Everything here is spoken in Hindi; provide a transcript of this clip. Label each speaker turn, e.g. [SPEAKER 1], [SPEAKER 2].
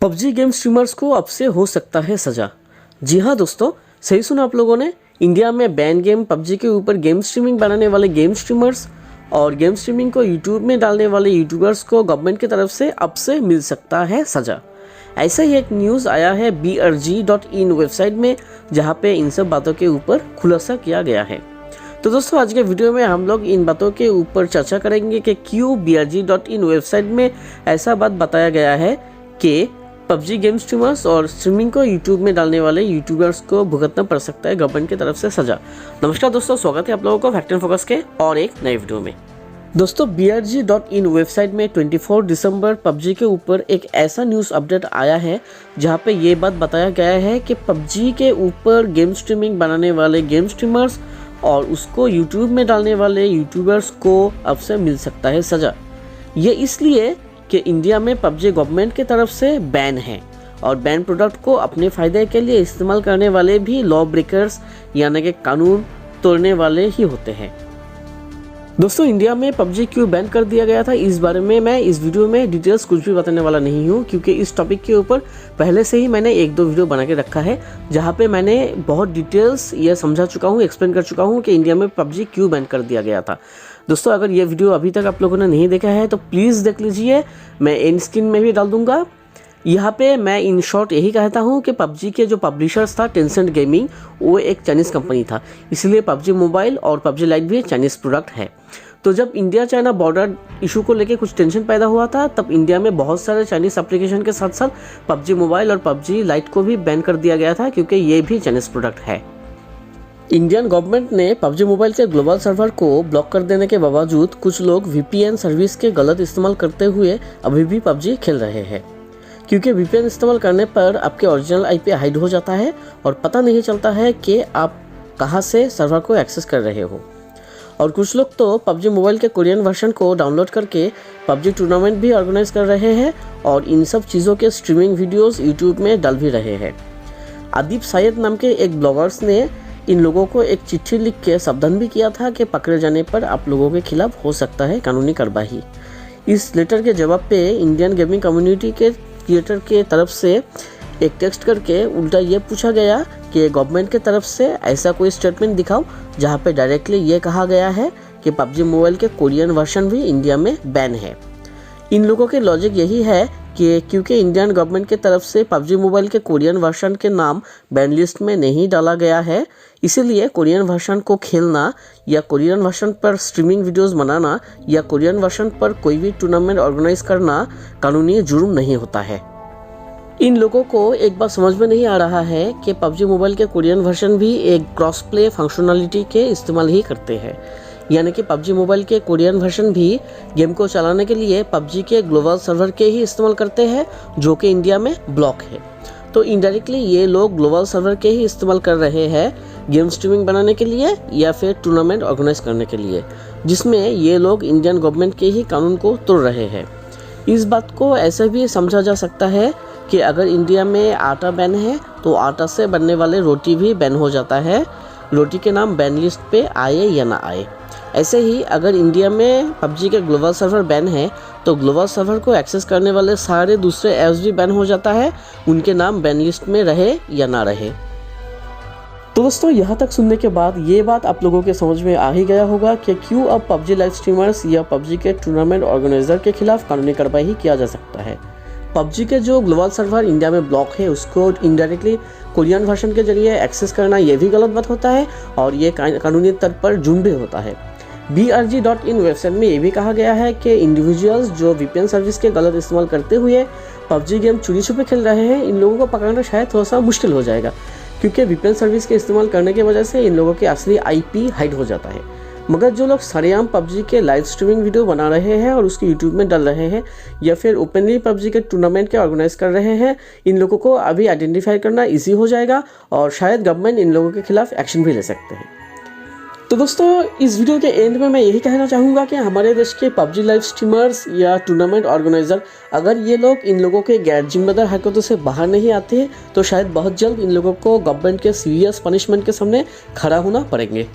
[SPEAKER 1] पबजी गेम स्ट्रीमर्स को अब से हो सकता है सजा। जी हाँ दोस्तों, सही सुना आप लोगों ने। इंडिया में बैन गेम पबजी के ऊपर गेम स्ट्रीमिंग बनाने वाले गेम स्ट्रीमर्स और गेम स्ट्रीमिंग को यूट्यूब में डालने वाले यूट्यूबर्स को गवर्नमेंट की तरफ से अब से मिल सकता है सजा। ऐसा ही एक न्यूज़ आया है brg.in वेबसाइट में, जहाँ पे इन सब बातों के ऊपर खुलासा किया गया है। तो दोस्तों, आज के वीडियो में हम लोग इन बातों के ऊपर चर्चा करेंगे कि क्यों brg.in वेबसाइट में ऐसा बात बताया गया है कि पबजी गेम स्ट्रीमर्स और स्ट्रीमिंग को यूट्यूब में डालने वाले यूट्यूबर्स को भुगतना पड़ सकता है गवर्नमेंट की तरफ से सजा। नमस्कार दोस्तों, स्वागत है आप लोगों को फैक्ट एंड फोकस के और एक नए वीडियो में। दोस्तों, brg.in वेबसाइट में 24 दिसंबर पबजी के ऊपर एक ऐसा न्यूज़ अपडेट आया है जहां पे ये बात बताया गया है कि पबजी के ऊपर गेम स्ट्रीमिंग बनाने वाले गेम स्ट्रीमर्स और उसको यूट्यूब में डालने वाले यूट्यूबर्स को अब से मिल सकता है सजा। ये इसलिए कि इंडिया में पबजी गवर्नमेंट की तरफ से बैन है और बैन प्रोडक्ट को अपने फ़ायदे के लिए इस्तेमाल करने वाले भी लॉ ब्रेकर्स यानी कि कानून तोड़ने वाले ही होते हैं। दोस्तों, इंडिया में पबजी क्यों बैन कर दिया गया था, इस बारे में मैं इस वीडियो में डिटेल्स कुछ भी बताने वाला नहीं हूँ, क्योंकि इस टॉपिक के ऊपर पहले से ही मैंने एक दो वीडियो बना के रखा है जहाँ पे मैंने बहुत डिटेल्स ये समझा चुका हूँ, एक्सप्लेन कर चुका हूँ कि इंडिया में पबजी क्यों बैन कर दिया गया था। दोस्तों, अगर ये वीडियो अभी तक आप लोगों ने नहीं देखा है तो प्लीज़ देख लीजिए, मैं एंड स्क्रीन में भी डाल दूंगा। यहाँ पे मैं इन शॉर्ट यही कहता हूँ कि पबजी के जो पब्लिशर्स था टेंसेंट गेमिंग, वो एक चाइनीज़ कंपनी था, इसलिए पबजी मोबाइल और पबजी लाइट भी चाइनीज़ प्रोडक्ट है। तो जब इंडिया चाइना बॉर्डर इशू को लेके कुछ टेंशन पैदा हुआ था, तब इंडिया में बहुत सारे चाइनीज़ एप्लीकेशन के साथ साथ पबजी मोबाइल और पबजी लाइट को भी बैन कर दिया गया था, क्योंकि ये भी चाइनीज़ प्रोडक्ट है। इंडियन गवर्नमेंट ने पबजी मोबाइल के ग्लोबल सर्वर को ब्लॉक कर देने के बावजूद कुछ लोग VPN सर्विस के गलत इस्तेमाल करते हुए अभी भी पबजी खेल रहे हैं, क्योंकि VPN इस्तेमाल करने पर आपके ओरिजिनल IP हाइड हो जाता है और पता नहीं चलता है कि आप कहां से सर्वर को एक्सेस कर रहे हो। और कुछ लोग तो पबजी मोबाइल के कोरियन वर्जन को डाउनलोड करके पबजी टूर्नामेंट भी ऑर्गेनाइज कर रहे हैं और इन सब चीज़ों के स्ट्रीमिंग वीडियोस यूट्यूब में डाल भी रहे हैं। आदिब सायद नाम के एक ब्लॉगर्स ने इन लोगों को एक चिट्ठी लिख के सावधान भी किया था कि पकड़े जाने पर आप लोगों के खिलाफ हो सकता है कानूनी कार्रवाई। इस लेटर के जवाब पे इंडियन गेमिंग कम्युनिटी के क्रिएटर के तरफ से एक टेक्स्ट करके उल्टा ये पूछा गया कि गवर्नमेंट की तरफ से ऐसा कोई स्टेटमेंट दिखाओ जहाँ पे डायरेक्टली ये कहा गया है कि पबजी मोबाइल के कोरियन वर्जन भी इंडिया में बैन है। इन लोगों के लॉजिक यही है कि क्योंकि इंडियन गवर्नमेंट की तरफ से पबजी मोबाइल के कोरियन वर्जन के नाम बैन लिस्ट में नहीं डाला गया है, इसीलिए कोरियन वर्जन को खेलना या कोरियन वर्जन पर स्ट्रीमिंग वीडियोस बनाना या कोरियन वर्जन पर कोई भी टूर्नामेंट ऑर्गेनाइज करना कानूनी जुर्म नहीं होता है। इन लोगों को एक बात समझ में नहीं आ रहा है कि पबजी मोबाइल के कोरियन वर्जन भी एक क्रॉस प्ले फंक्शनलिटी के इस्तेमाल ही करते हैं, यानी कि पबजी मोबाइल के कोरियन वर्जन भी गेम को चलाने के लिए पबजी के ग्लोबल सर्वर के ही इस्तेमाल करते हैं, जो कि इंडिया में ब्लॉक है। तो इनडायरेक्टली ये लोग ग्लोबल सर्वर के ही इस्तेमाल कर रहे हैं गेम स्ट्रीमिंग बनाने के लिए या फिर टूर्नामेंट ऑर्गेनाइज करने के लिए, जिसमें ये लोग इंडियन गवर्नमेंट के ही कानून को तोड़ रहे हैं। इस बात को ऐसे भी समझा जा सकता है कि अगर इंडिया में आटा बैन है तो आटा से बनने वाले रोटी भी बैन हो जाता है, रोटी के नाम बैन लिस्ट पे आए या ना आए। ऐसे ही अगर इंडिया में पबजी के ग्लोबल सर्वर बैन है तो ग्लोबल सर्वर को एक्सेस करने वाले सारे दूसरे ऐप्स भी बैन हो जाता है, उनके नाम बैन लिस्ट में रहे या ना रहे। तो दोस्तों, यहाँ तक सुनने के बाद ये बात आप लोगों के समझ में आ ही गया होगा कि क्यों अब पबजी लाइव स्ट्रीमर्स या पबजी के टूर्नामेंट ऑर्गेनाइजर के खिलाफ कानूनी कार्रवाई किया जा सकता है। पबजी के जो ग्लोबल सर्वर इंडिया में ब्लॉक है उसको इनडायरेक्टली कोरियन वर्जन के जरिए एक्सेस करना ये भी गलत बात होता है और ये कानूनी स्तर पर जुर्म भी होता है। brg.in वेबसाइट में ये भी कहा गया है कि इंडिविजुअल्स जो VPN सर्विस के गलत इस्तेमाल करते हुए पबजी गेम चोरी छुपे खेल रहे हैं, इन लोगों को पकड़ना शायद थोड़ा सा मुश्किल हो जाएगा, क्योंकि VPN सर्विस के इस्तेमाल करने की वजह से इन लोगों के असली IP हाइड हो जाता है। मगर जो लोग सरेआम पबजी के लाइव स्ट्रीमिंग वीडियो बना रहे हैं और उसके यूट्यूब में डाल रहे हैं या फिर ओपनली पबजी के टूर्नामेंट के ऑर्गेनाइज कर रहे हैं, इन लोगों को अभी आइडेंटिफाई करना ईजी हो जाएगा और शायद गवर्नमेंट इन लोगों के खिलाफ एक्शन भी ले सकते हैं। तो दोस्तों, इस वीडियो के एंड में मैं यही कहना चाहूँगा कि हमारे देश के पबजी लाइव स्ट्रीमर्स या टूर्नामेंट ऑर्गेनाइजर, अगर ये लोग इन लोगों के गैर जिम्मेदार हरकतों से बाहर नहीं आते तो शायद बहुत जल्द इन लोगों को गवर्नमेंट के सीरियस पनिशमेंट के सामने खड़ा होना पड़ेंगे।